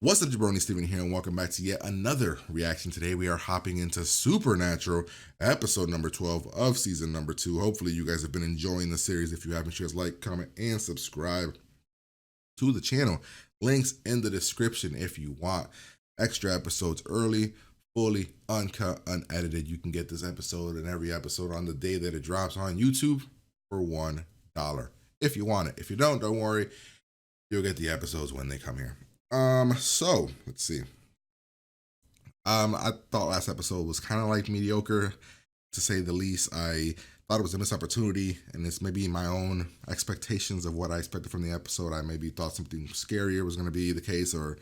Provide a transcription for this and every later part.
What's up, Jabroni? Steven here, and welcome back to yet another reaction. Today we are hopping into Supernatural, episode number 12 of season number 2. Hopefully you guys have been enjoying the series. If you haven't, sure to like, comment, and subscribe to the channel. Links in the description if you want extra episodes early, fully uncut, unedited. You can get this episode and every episode on the day that it drops on YouTube for $1 if you want it. If you don't worry, you'll get the episodes when they come here. So let's see. I thought last episode was kind of like mediocre, to say the least. I thought it was a missed opportunity, and it's maybe my own expectations of what I expected from the episode. I maybe thought something scarier was going to be the case, or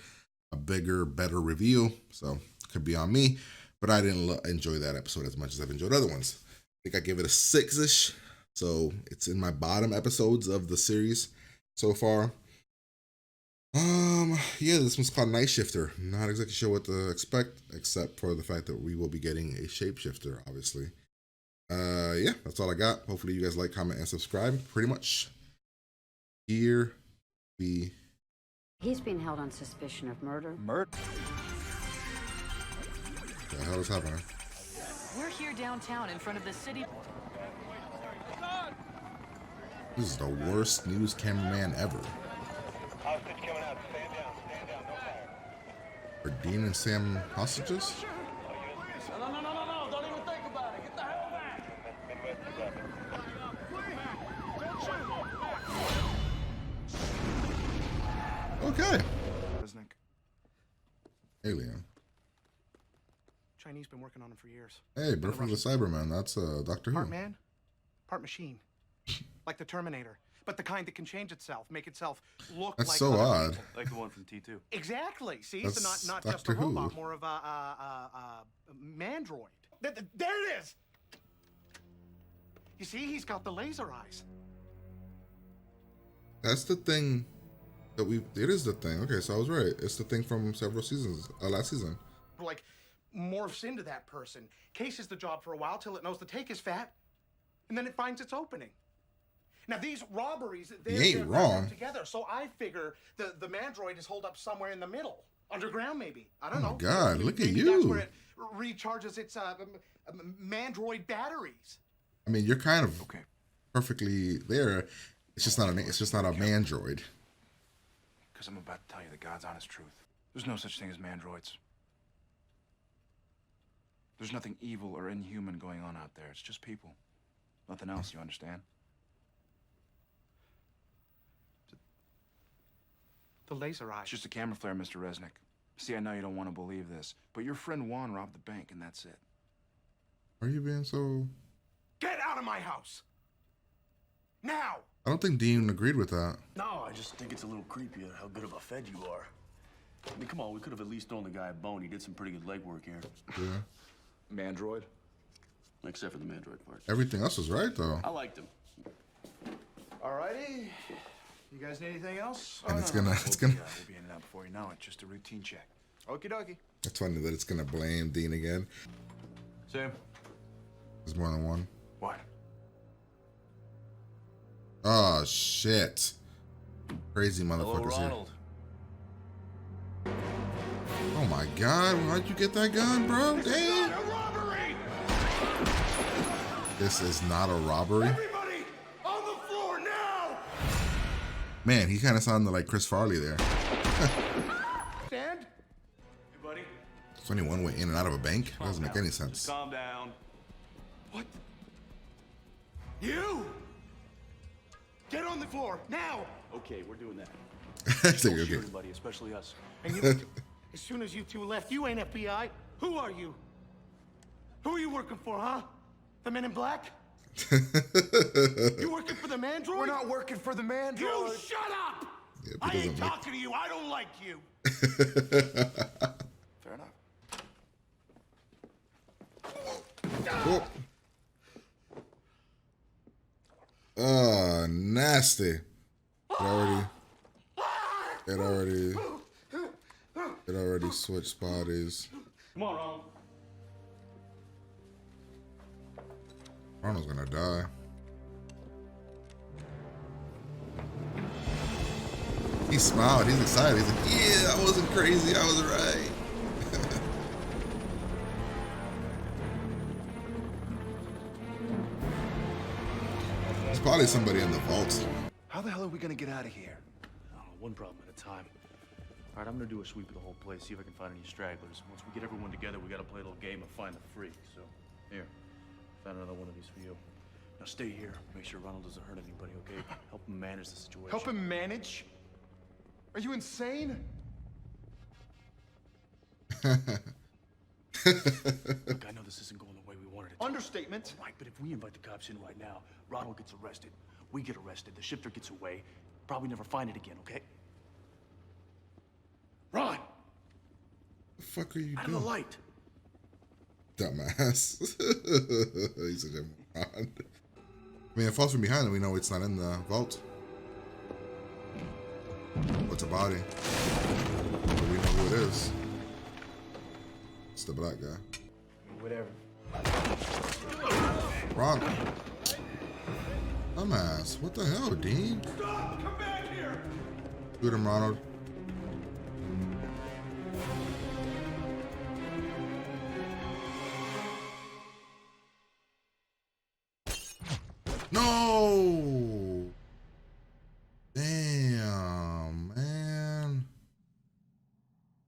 a bigger, better reveal. So it could be on me, but I didn't enjoy that episode as much as I've enjoyed other ones. I think I give it a 6-ish. So it's in my bottom episodes of the series so far. Yeah, this one's called Nightshifter. Not exactly sure what to expect, except for the fact that we will be getting a shapeshifter, obviously. Yeah, that's all I got. Hopefully you guys like, comment, and subscribe. Pretty much. Here we... He's being held on suspicion of murder. Murder? What the hell is happening? We're here downtown in front of the city. This is the worst news cameraman ever. Hostage coming out. Stand down, no fire. Are Dean and Sam hostages? No, don't even think about it. Get the hell back. Midwest is up. Okay. Resnick. Alien. Chinese been working on him for years. Hey, Birth of the Cyberman. That's Doctor Who. Part man, part machine. Like the Terminator. But the kind that can change itself, make itself look That's like so other odd. people. Like the one from T2. Exactly. See, That's so not just Doctor a robot, Who. more of a mandroid. There it is. You see, he's got the laser eyes. That's the thing that it is the thing. Okay, so I was right. It's the thing from several seasons, last season. Like, morphs into that person, cases the job for a while till it knows the take is fat, and then it finds its opening. Now these robberies, they're wrong. Together, so I figure the mandroid is holed up somewhere in the middle, underground maybe. I don't Oh know. my God, look at Maybe that's you. where it recharges its mandroid batteries. I mean, you're kind of perfectly there. It's just not a mandroid. Because I'm about to tell you the God's honest truth. There's no such thing as mandroids. There's nothing evil or inhuman going on out there. It's just people. Nothing else, you understand? The laser eyes. It's just a camera flare, Mr. Resnick. See, I know you don't want to believe this, but your friend Juan robbed the bank, and that's it. Are you being so... Get out of my house! Now! I don't think Dean agreed with that. No, I just think it's a little creepy how good of a fed you are. I mean, come on, we could have at least thrown the guy a bone. He did some pretty good legwork here. Yeah. Mandroid? Except for the mandroid part. Everything else was right, though. I liked him. Alrighty. You guys need anything else? And it's We'll gonna... be in and out before you know it. Just a routine check. Okie dokie. It's funny that it's gonna blame Dean again. Sam? There's more than one. What? Oh, shit. Crazy Hello, motherfuckers here. Ronald. Oh my God, how'd you get that gun, bro? Damn. A robbery! This is not a robbery. Everybody on the floor now! Man, he kind of sounded like Chris Farley there. Stand. Hey, buddy. It's only one way in and out of a bank. That doesn't make any sense. Calm down. What? You! Get on the floor, now! Okay, we're doing that. It's like, Don't shoot okay. everybody, especially us. And you, as soon as you two left, you ain't FBI. Who are you? Who are you working for, huh? The Men in Black? You working for the mandroid? We're not working for the mandroid. You shut up! Yeah, I he ain't doesn't like- talking to you. I don't like you. Fair enough. Whoop. Nasty. It already switched bodies. Come on, Ronald. Ronald's gonna die. He smiled. He's excited. He's like, yeah, I wasn't crazy. I was right. There's probably somebody in the vault. How the hell are we gonna get out of here? One problem at a time. All right, I'm gonna do a sweep of the whole place, see if I can find any stragglers. Once we get everyone together, we gotta play a little game of find the freak. So, here, found another one of these for you. Now stay here. Make sure Ronald doesn't hurt anybody, okay? Help him manage the situation. Help him manage? Are you insane? Look, I know this isn't going the way we wanted it to. Understatement. Right, but if we invite the cops in right now, Ronald gets arrested. We get arrested. The shifter gets away. Probably never find it again, okay? Ron! The fuck are you Out of doing? the light. Dumbass. He's such a moron. I mean, it falls from behind and we know it's not in the vault. It's a body. But we know who it is. It's the black guy. Whatever. Ron. Dumbass. What the hell, Dean? Stop! Come back here! Shoot him, Ronald. No! Damn, man.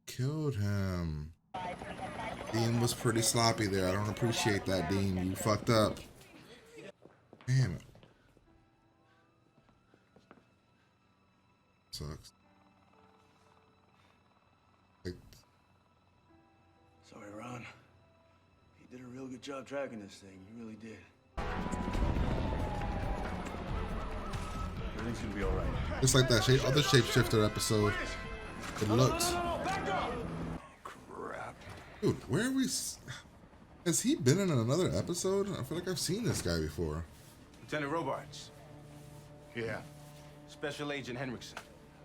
Killed him. Dean was pretty sloppy there. I don't appreciate that, Dean. You fucked up. Damn it. Sucks. Sorry, Ron. You did a real good job tracking this thing. You really did. Everything's gonna be all right. Just like that other shapeshifter episode. It looks. Crap. Dude, where are we? Has he been in another episode? I feel like I've seen this guy before. Lieutenant Robards. Yeah. Special Agent Henriksen.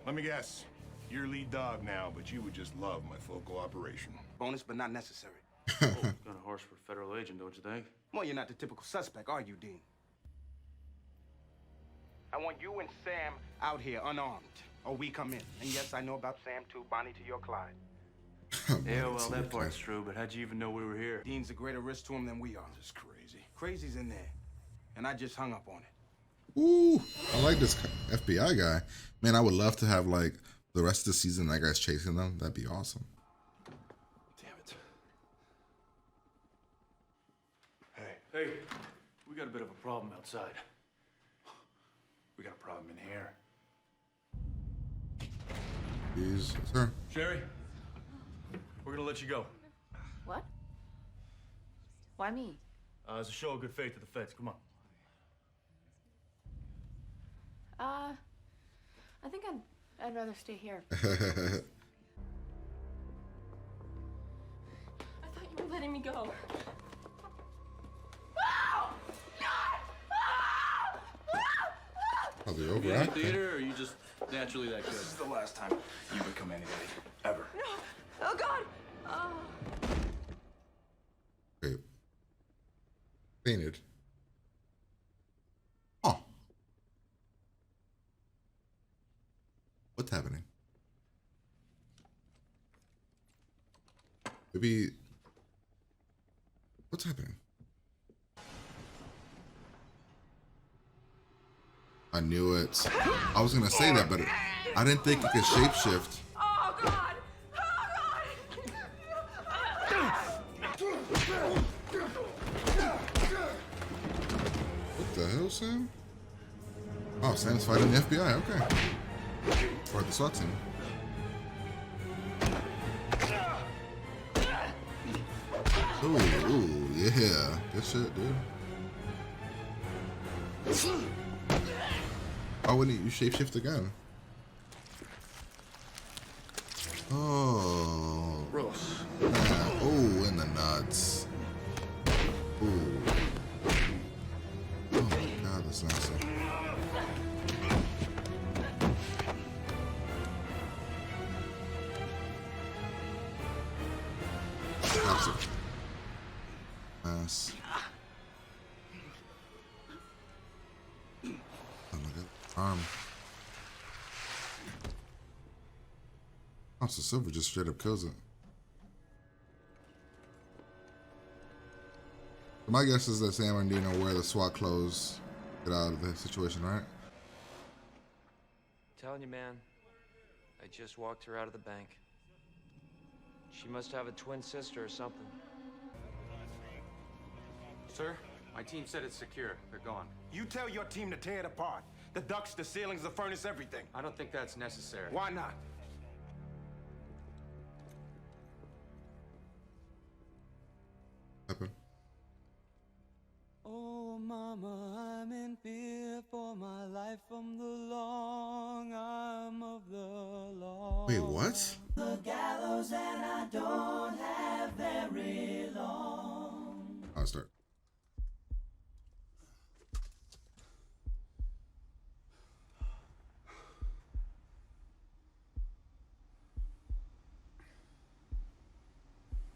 Let me guess. You're lead dog now, but you would just love my full cooperation. Bonus, but not necessary. Kind of harsh for a federal agent, don't you think? Well, you're not the typical suspect, are you, Dean? I want you and Sam out here unarmed, or we come in. And yes, I know about Sam too, Bonnie to your Clyde. Yeah, well, that part's true, but how'd you even know we were here? Dean's a greater risk to him than we are. Just crazy. Crazy's in there, and I just hung up on it. Ooh, I like this FBI guy. Man, I would love to have like the rest of the season that guy's chasing them. That'd be awesome. Damn it. Hey, we got a bit of a problem outside. We got a problem in here. Yes, sir. Sherry, we're gonna let you go. What? Why me? As a show of good faith to the feds. Come on. I think I'd rather stay here. I thought you were letting me go. Are they You in the overacting? theater, or are you just naturally that good? This is the last time you become anybody, ever. Oh, God! Oh. Wait. Painted. Oh. What's happening? Maybe. What's happening? I knew it. I was gonna say that, but I didn't think it could shapeshift. Oh, God! What the hell, Sam? Oh, Sam's fighting the FBI. Okay. Or the SWAT team. Ooh, yeah. Good shit, dude. Why wouldn't you shapeshift again? Oh. Gross. Man. Oh, in the nuts. Ooh. Oh my god, that's nasty. Toxic. Nice. Oh my god. Arm. Oh, so Silver just straight up kills it. So my guess is that Sam and Dino wear the SWAT clothes, get out of the situation, right? Telling you, man, I just walked her out of the bank. She must have a twin sister or something. Sir, my team said it's secure. They're gone. You tell your team to tear it apart. The ducts, the ceilings, the furnace, everything. I don't think that's necessary. Why not? Happen. Oh, mama, I'm in fear for my life from the long arm of the law. Wait, what? The gallows and I don't have very long. I'll start.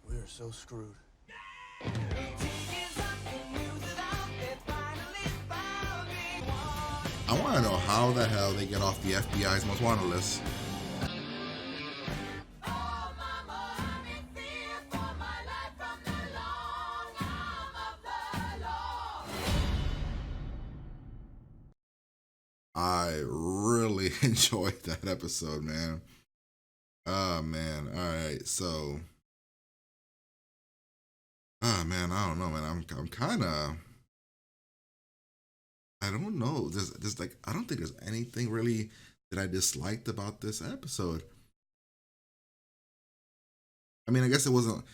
We're so screwed. I want to know how the hell they get off the FBI's most wanted list. I really enjoyed that episode, man. Oh, man. All right. So, man, I don't know, man. I'm kind of, I don't know. There's like, I don't think there's anything really that I disliked about this episode. I mean, I guess it wasn't,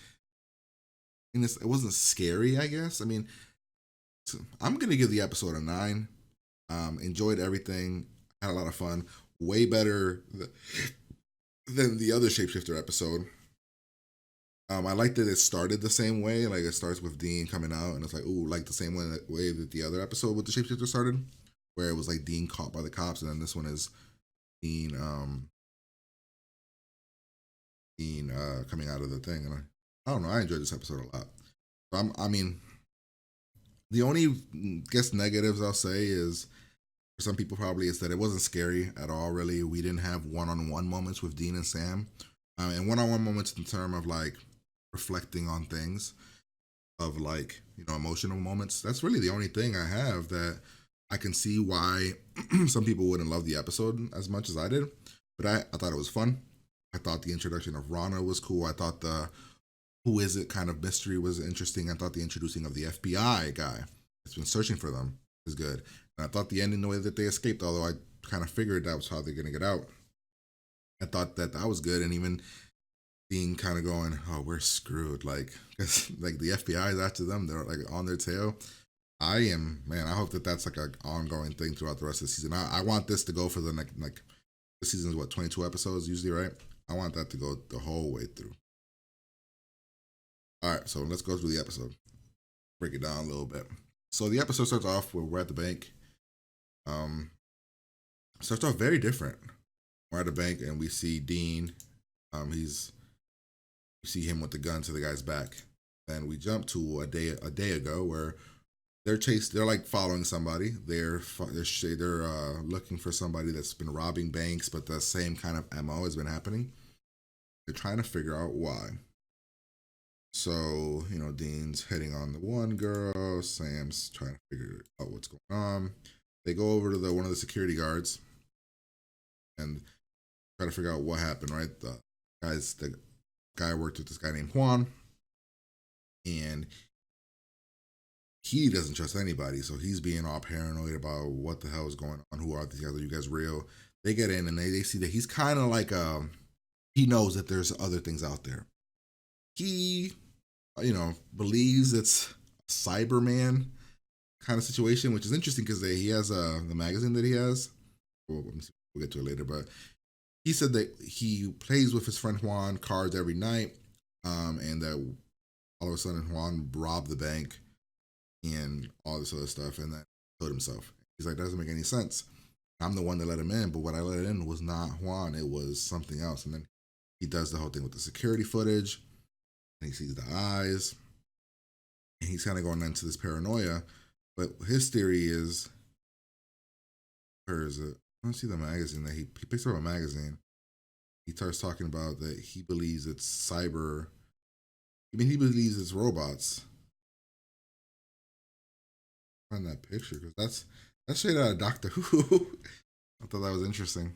it wasn't scary, I guess. I mean, so I'm going to give the episode a 9. Enjoyed everything. Had a lot of fun. Way better than the other Shapeshifter episode. I like that it started the same way. Like, it starts with Dean coming out, and it's like, ooh, like the same way that the other episode with the Shapeshifter started, where it was like Dean caught by the cops, and then this one is Dean coming out of the thing. And I don't know. I enjoyed this episode a lot. I mean, the only guess negatives I'll say is, for some people probably, is that it wasn't scary at all. Really, we didn't have one-on-one moments with Dean and Sam, and one-on-one moments in terms of like reflecting on things, of like, you know, emotional moments. That's really the only thing I have that I can see why some people wouldn't love the episode as much as I did. But I thought it was fun. I thought the introduction of Rana was cool. I thought the who is it kind of mystery was interesting. I thought the introducing of the FBI guy that's been searching for them is good. And I thought the ending, the way that they escaped, although I kind of figured that was how they're going to get out, I thought that was good. And even being kind of going, oh, we're screwed. Like, like the FBI is after them. They're like on their tail. I hope that that's like an ongoing thing throughout the rest of the season. I want this to go for the next, like, this season is what, 22 episodes usually, right? I want that to go the whole way through. All right, so let's go through the episode. Break it down a little bit. So the episode starts off where we're at the bank. Starts off very different. We're at the bank and we see Dean. We see him with the gun to the guy's back. And we jump to a day ago where they're like following somebody. They're looking for somebody that's been robbing banks, but the same kind of MO has been happening. They're trying to figure out why. So, you know, Dean's hitting on the one girl. Sam's trying to figure out what's going on. They go over to one of the security guards and try to figure out what happened, right? The guy worked with this guy named Juan, and he doesn't trust anybody. So he's being all paranoid about what the hell is going on. Who are these guys? Are you guys real? They get in and they see that he's kind of like, he knows that there's other things out there. He, you know, believes it's a Cyberman kind of situation, which is interesting because he has the magazine that he has. We'll get to it later, but he said that he plays with his friend Juan cards every night, and that all of a sudden Juan robbed the bank and all this other stuff, and then killed himself. He's like, that doesn't make any sense. I'm the one that let him in, but what I let in was not Juan, it was something else. And then he does the whole thing with the security footage, and he sees the eyes, and he's kind of going into this paranoia. But his theory is, where is it? I don't see the magazine that he picks up a magazine. he starts talking about that he believes it's cyber. I mean, he believes it's robots. Find that picture because that's straight out of Doctor Who. I thought that was interesting.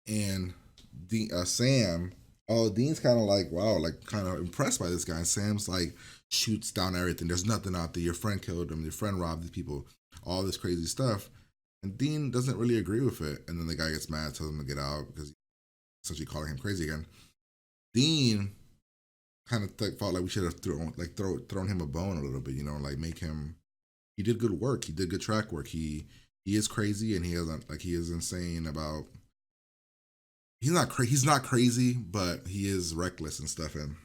And Sam, oh, Dean's kind of like, wow, like kind of impressed by this guy. And Sam's like shoots down everything. There's nothing out there. Your friend killed him. Your friend robbed these people. All this crazy stuff. And Dean doesn't really agree with it. And then the guy gets mad, tells him to get out because he's essentially calling him crazy again. Dean kind of felt like we should have thrown him a bone a little bit, you know, like make him. He did good work. He did good track work. He is crazy and he is insane about. He's not crazy, but he is reckless and stuff. And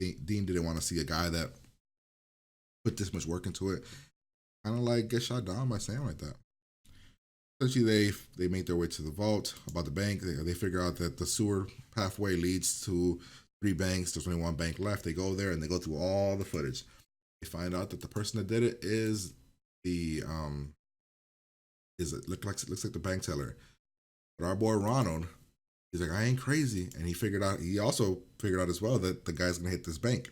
Dean didn't want to see a guy that put this much work into it, kind of like get shot down by Sam like that. Essentially, they make their way to the vault about the bank. They figure out that the sewer pathway leads to 3 banks. There's only 1 bank left. They go there and they go through all the footage. They find out that the person that did it is looks like the bank teller. But our boy Ronald, he's like, I ain't crazy, and he also figured out as well that the guy's gonna hit this bank.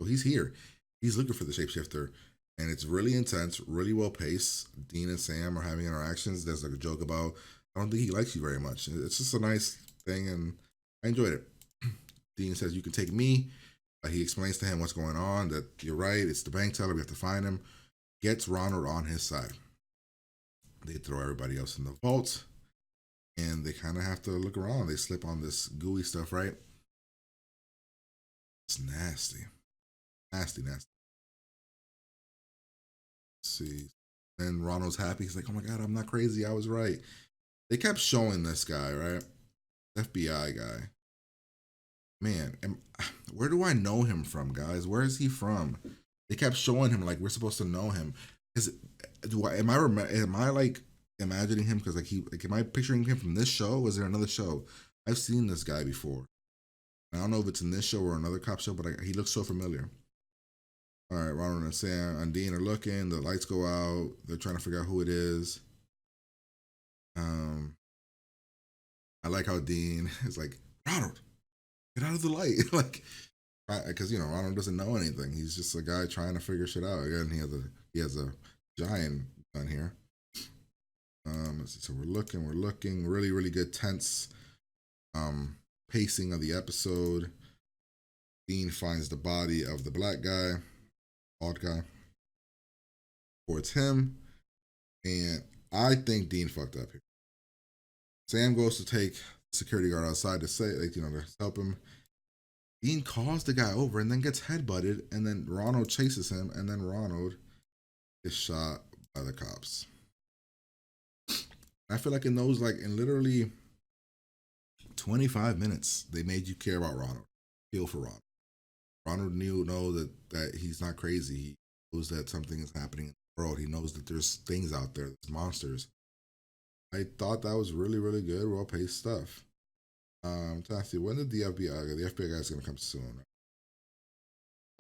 So he's here. He's looking for the shapeshifter. And it's really intense, really well paced. Dean and Sam are having interactions. There's like a joke about, I don't think he likes you very much. It's just a nice thing, and I enjoyed it. Dean says, you can take me. He explains to him what's going on, that you're right, it's the bank teller, we have to find him. Gets Ronald on his side. They throw everybody else in the vault, and they kind of have to look around. They slip on this gooey stuff, right? It's nasty. Nasty. See, and Ronald's happy. He's like, oh my god, I'm not crazy, I was right. They kept showing this guy, right? FBI guy. Man, where do I know him from, guys? Where is he from? They kept showing him like we're supposed to know him. Am I like imagining him because am I picturing him from this show? Was there another show? I've seen this guy before. I don't know if it's in this show or another cop show, but he looks so familiar. All right, Ronald and Sam and Dean are looking. The lights go out. They're trying to figure out who it is. I like how Dean is like, Ronald, get out of the light. Like, because, you know, Ronald doesn't know anything. He's just a guy trying to figure shit out. Again, he has a giant gun here. So we're looking. Really, really good, tense pacing of the episode. Dean finds the body of the black guy. Bald guy. Or it's him. And I think Dean fucked up here. Sam goes to take the security guard outside to say, like, you know, to help him. Dean calls the guy over and then gets headbutted, and then Ronald chases him, and then Ronald is shot by the cops. I feel like in literally 25 minutes, they made you care about Ronald, feel for Ronald. Ronald knows that he's not crazy. He knows that something is happening in the world. He knows that there's things out there, there's monsters. I thought that was really, really good, well-paced stuff. Trying to see, when did the FBI guy is going to come soon, right?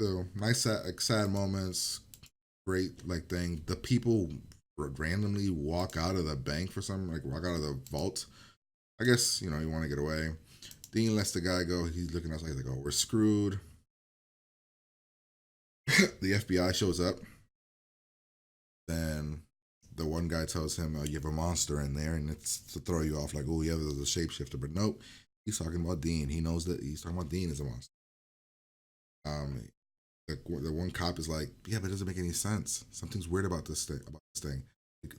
So, nice, sad moments, great, thing. The people randomly walk out of the bank for something, walk out of the vault. I guess, you want to get away. Dean lets the guy go. He's looking outside, he's like, oh, we're screwed. The FBI shows up. Then the one guy tells him, you have a monster in there, and it's to throw you off, like, oh, yeah, there's a shapeshifter. But nope, he's talking about Dean. He knows that he's talking about Dean as a monster. The one cop is like, yeah, but it doesn't make any sense. Something's weird about this thing.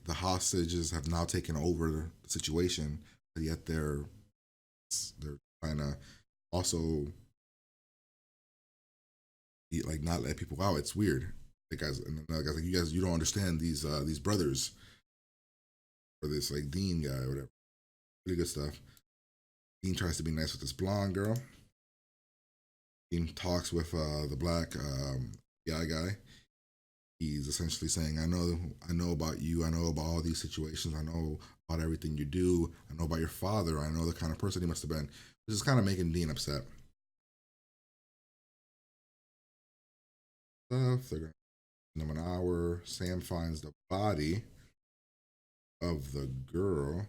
The hostages have now taken over the situation, but yet they're trying to also not let people out. It's weird. The guys, and the guy's like, you don't understand these brothers, or this Dean guy or whatever. Really good stuff. Dean tries to be nice with this blonde girl. Dean talks with the black guy. He's essentially saying, I know about you. I know about all these situations. I know about everything you do. I know about your father. I know the kind of person he must have been. This is kind of making Dean upset. They're gonna give him an hour. Sam finds the body of the girl.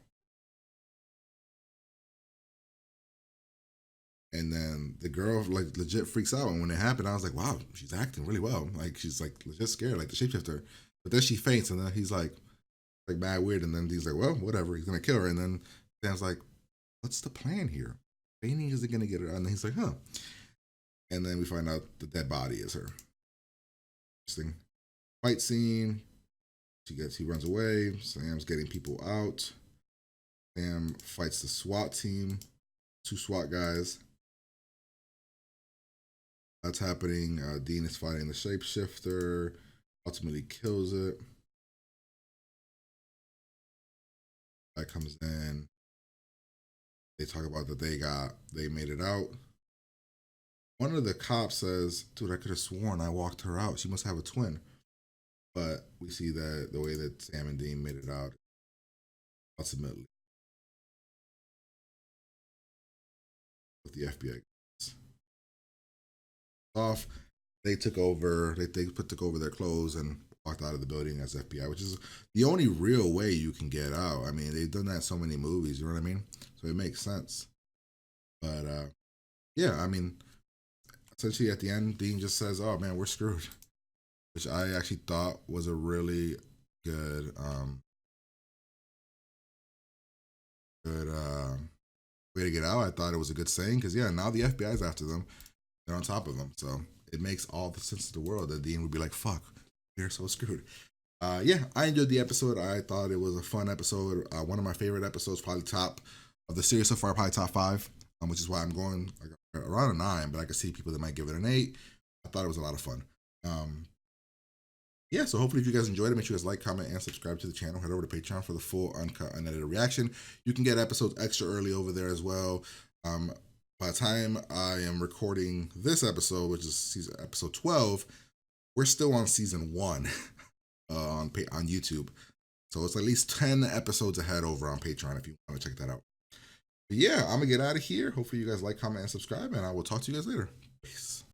And then the girl like legit freaks out. And when it happened, I was like, wow, she's acting really well. Like she's like legit scared, like the shapeshifter. But then she faints, and then he's like mad weird. And then he's like, well, whatever, he's gonna kill her. And then Sam's like, what's the plan here? Fainting isn't gonna get her. And then he's like, huh. And then we find out the dead body is her. Interesting fight scene. He runs away. Sam's getting people out. Sam fights the SWAT team, 2 SWAT guys. That's happening. Dean is fighting the shapeshifter, ultimately kills it. That comes in. They talk about that they made it out. One of the cops says, dude, I could have sworn I walked her out. She must have a twin. But we see that the way that Sam and Dean made it out, ultimately, with the FBI off, they took over. They took over their clothes and walked out of the building as FBI, which is the only real way you can get out. I mean, they've done that in so many movies. You know what I mean? So it makes sense. But yeah, I mean, essentially at the end, Dean just says, "Oh man, we're screwed," which I actually thought was a really good way to get out. I thought it was a good saying because yeah, now the FBI's after them. They're on top of them. So it makes all the sense in the world that Dean would be like, fuck, we're so screwed. Yeah, I enjoyed the episode. I thought it was a fun episode. One of my favorite episodes, probably top of the series so far, probably top 5, which is why I'm going like around a 9, but I can see people that might give it an 8. I thought it was a lot of fun. Yeah, so hopefully if you guys enjoyed it, make sure you guys like, comment, and subscribe to the channel. Head over to Patreon for the full, uncut, unedited reaction. You can get episodes extra early over there as well. By the time I am recording this episode, which is episode 12, we're still on season 1 on YouTube. So it's at least 10 episodes ahead over on Patreon if you want to check that out. But yeah, I'm going to get out of here. Hopefully you guys like, comment, and subscribe, and I will talk to you guys later.